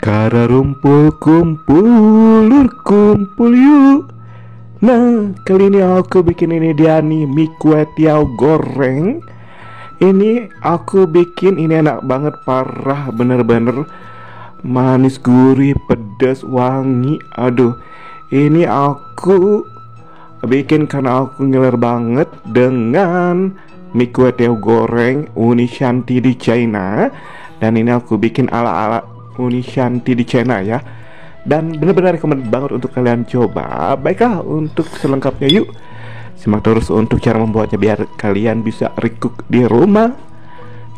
Kara rumpul kumpul, lur kumpul yuk. Nah, kali ini aku bikin ini dia nih, mie kue tiaw goreng. Ini aku bikin ini enak banget, parah, bener-bener manis, gurih, pedas, wangi. Aduh, ini aku bikin karena aku ngiler banget dengan mie kue tiaw goreng Uni Shanti di China. Dan ini aku bikin ala-ala Uni Shanti di China ya. Dan benar-benar rekomend banget untuk kalian coba. Baiklah, untuk selengkapnya yuk simak terus untuk cara membuatnya biar kalian bisa recook di rumah.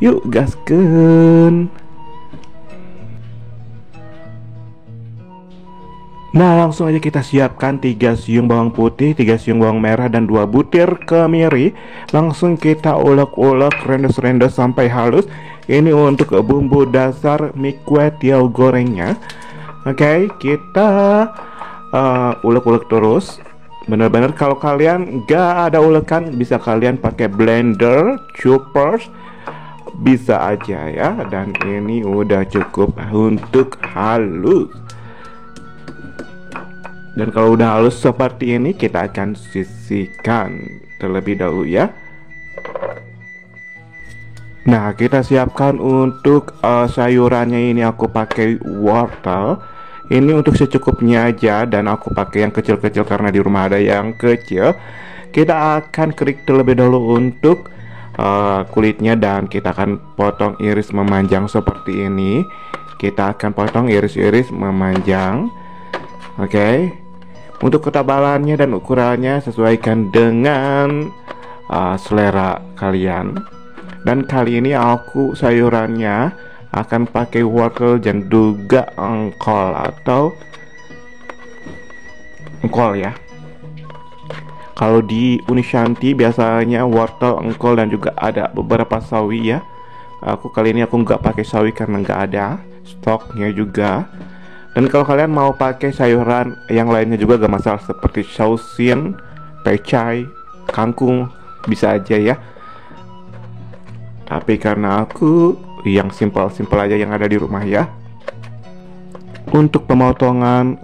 Yuk gaskeun. Nah, langsung aja kita siapkan 3 siung bawang putih, 3 siung bawang merah, dan 2 butir kemiri. Langsung kita ulek-ulek, rendes-rendes sampai halus. Ini untuk bumbu dasar mie kue tiaw gorengnya. Oke, kita ulek-ulek terus. Bener-bener kalau kalian nggak ada ulekan, bisa kalian pakai blender, choppers, bisa aja ya. Dan ini udah cukup untuk halus. Dan kalau udah halus seperti ini, kita akan sisihkan terlebih dahulu ya. Nah, kita siapkan untuk sayurannya. Ini aku pakai wortel. Ini untuk secukupnya aja, dan aku pakai yang kecil-kecil karena di rumah ada yang kecil. Kita akan kerik terlebih dahulu untuk kulitnya, dan kita akan potong iris memanjang seperti ini. Kita akan potong iris-iris memanjang. Oke. Untuk ketebalannya dan ukurannya sesuaikan dengan selera kalian. Dan kali ini aku sayurannya akan pakai wortel dan juga engkol atau engkol ya. Kalau di Uni Shanti biasanya wortel, engkol, dan juga ada beberapa sawi ya. Kali ini aku nggak pakai sawi karena nggak ada stoknya juga. Dan kalau kalian mau pakai sayuran yang lainnya juga gak masalah, seperti sausin, pecai, kangkung, bisa aja ya. Tapi karena aku yang simpel-simpel aja yang ada di rumah ya. Untuk pemotongan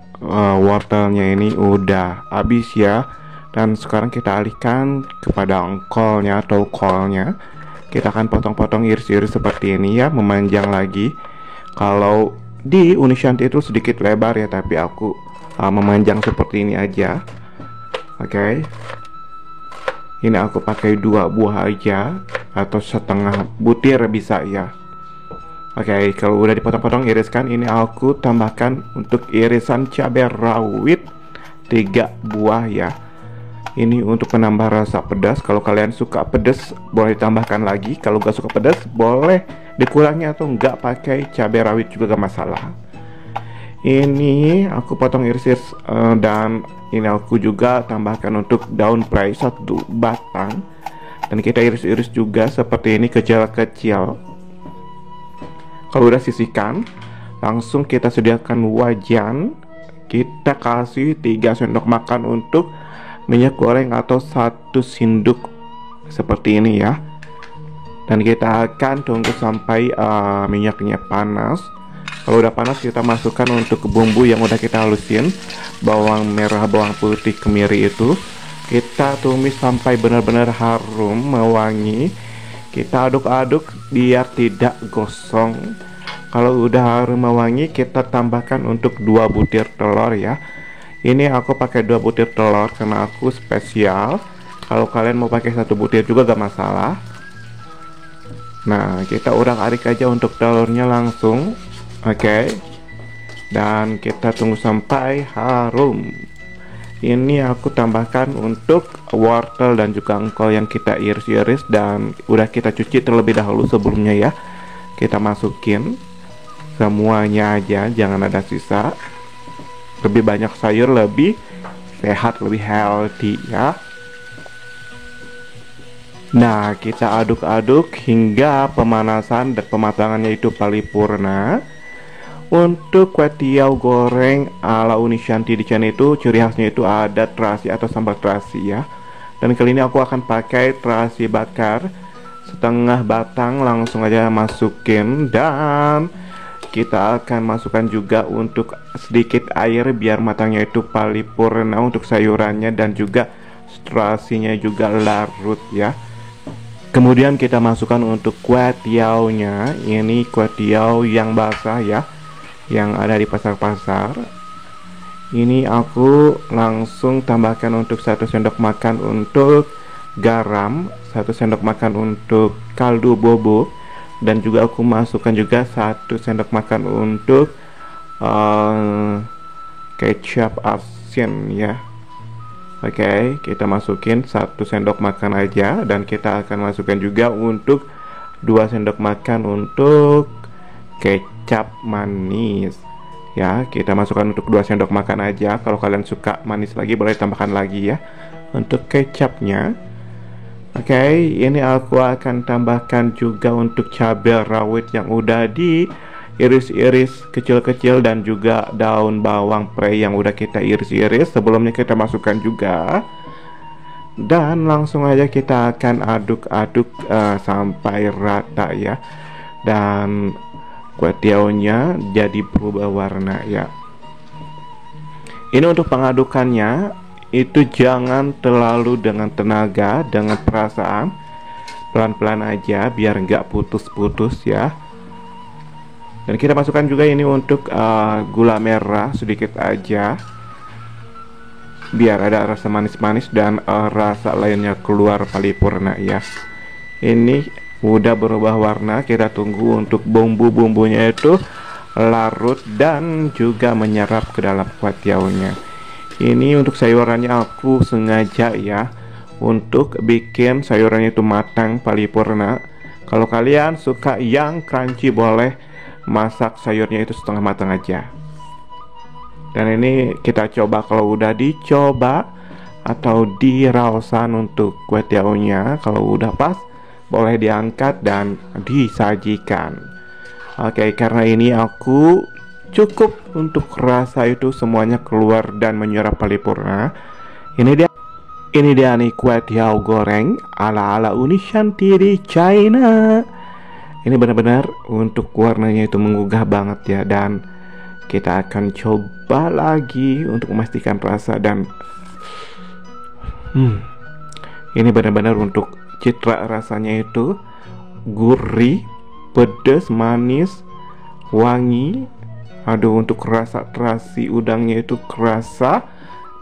wortelnya ini udah habis ya. Dan sekarang kita alihkan kepada engkolnya atau kolnya. Kita akan potong-potong iris-iris seperti ini ya, memanjang lagi. Kalau di Uni Shanti itu sedikit lebar ya, tapi aku memanjang seperti ini aja. Oke. Ini aku pakai 2 buah aja, atau setengah butir bisa ya. Oke, kalau udah dipotong-potong iriskan, ini aku tambahkan untuk irisan cabai rawit 3 buah ya. Ini untuk penambah rasa pedas. Kalau kalian suka pedas boleh ditambahkan lagi. Kalau gak suka pedas boleh dikurangi atau nggak pakai cabai rawit juga gak masalah. Ini aku potong iris-iris dan ini aku juga tambahkan untuk daun prei 1 batang. Dan kita iris-iris juga seperti ini kecil-kecil. Kalau udah sisihkan, langsung kita sediakan wajan. Kita kasih 3 sendok makan untuk minyak goreng atau 1 sendok seperti ini ya. Dan kita akan tunggu sampai minyaknya panas. Kalau udah panas, kita masukkan untuk bumbu yang udah kita halusin. Bawang merah, bawang putih, kemiri itu kita tumis sampai benar-benar harum, mewangi. Kita aduk-aduk biar tidak gosong. Kalau udah harum mewangi, kita tambahkan untuk 2 butir telur ya. Ini aku pakai 2 butir telur karena aku spesial. Kalau kalian mau pakai 1 butir juga gak masalah. Nah, kita urak-arik aja untuk telurnya langsung. Oke. Dan kita tunggu sampai harum. Ini aku tambahkan untuk wortel dan juga engkol yang kita iris-iris dan udah kita cuci terlebih dahulu sebelumnya ya. Kita masukin semuanya aja, jangan ada sisa. Lebih banyak sayur lebih sehat, lebih healthy ya. Nah, kita aduk-aduk hingga pemanasan dan pematangannya itu paripurna. Untuk kue tiaw goreng ala Uni Shanti di China itu ciri khasnya itu ada terasi atau sambal terasi ya. Dan kali ini aku akan pakai terasi bakar setengah batang, langsung aja masukin. Dan kita akan masukkan juga untuk sedikit air biar matangnya itu paripurna untuk sayurannya dan juga terasinya juga larut ya. Kemudian kita masukkan untuk kuah tiaonya. Ini kuah tiao yang basah ya, yang ada di pasar-pasar. Ini aku langsung tambahkan untuk 1 sendok makan untuk garam, 1 sendok makan untuk kaldu bobo, dan juga aku masukkan juga 1 sendok makan untuk kecap asin ya. Oke, kita masukin 1 sendok makan aja, dan kita akan masukkan juga untuk 2 sendok makan untuk kecap manis ya. Kita masukkan untuk 2 sendok makan aja. Kalau kalian suka manis lagi boleh tambahkan lagi ya untuk kecapnya. Oke, ini aku akan tambahkan juga untuk cabai rawit yang udah diiris-iris kecil-kecil, dan juga daun bawang pre yang udah kita iris-iris sebelumnya kita masukkan juga. Dan langsung aja kita akan aduk-aduk sampai rata ya, dan kuah tiaonya jadi berubah warna ya. Ini untuk pengadukannya itu jangan terlalu dengan tenaga, dengan perasaan, pelan-pelan aja biar nggak putus-putus ya. Dan kita masukkan juga ini untuk gula merah sedikit aja biar ada rasa manis-manis dan rasa lainnya keluar paripurna ya. Ini udah berubah warna, kita tunggu untuk bumbu-bumbunya itu larut dan juga menyerap ke dalam kuah tiaonya. Ini untuk sayurannya aku sengaja ya untuk bikin sayurannya itu matang paripurna. Kalau kalian suka yang crunchy boleh masak sayurnya itu setengah matang aja. Dan ini kita coba, kalau udah dicoba atau dirausan untuk kuah tiaonya, kalau udah pas boleh diangkat dan disajikan. Oke, karena ini aku cukup untuk rasa itu semuanya keluar dan menyerap paripurna. Ini dia nih kuah tiao goreng ala-ala Uni Shanti di China. Ini benar-benar untuk warnanya itu menggugah banget ya, dan kita akan coba lagi untuk memastikan rasa. Dan ini benar-benar untuk citra rasanya itu gurih, pedas, manis, wangi. Aduh, untuk rasa terasi udangnya itu kerasa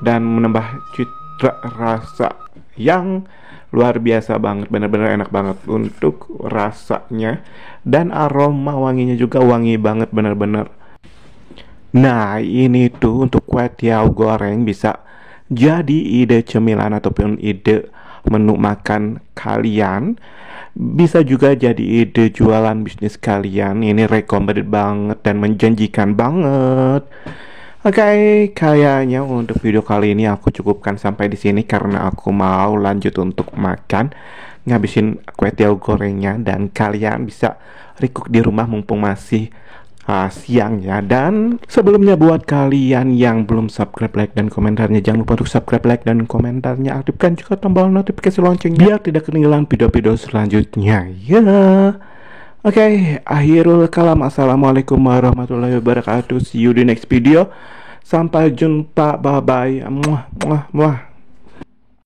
dan menambah citra rasa yang luar biasa banget. Benar-benar enak banget untuk rasanya, dan aroma wanginya juga wangi banget benar-benar. Nah, ini tuh untuk kuah tiao goreng bisa jadi ide cemilan ataupun ide menu makan kalian. Bisa juga jadi ide jualan bisnis kalian. Ini recommended banget dan menjanjikan banget. Oke, kayaknya untuk video kali ini aku cukupkan sampai di sini karena aku mau lanjut untuk makan, ngabisin kue tiao gorengnya, dan kalian bisa recook di rumah mumpung masih siang ya. Dan sebelumnya buat kalian yang belum subscribe, like, dan komentarnya, jangan lupa untuk subscribe, like, dan komentarnya. Aktifkan juga tombol notifikasi loncengnya biar tidak ketinggalan video-video selanjutnya ya. Oke, akhirul kalam. Assalamualaikum warahmatullahi wabarakatuh. See you di next video. Sampai jumpa, bye bye. Muah muah muah.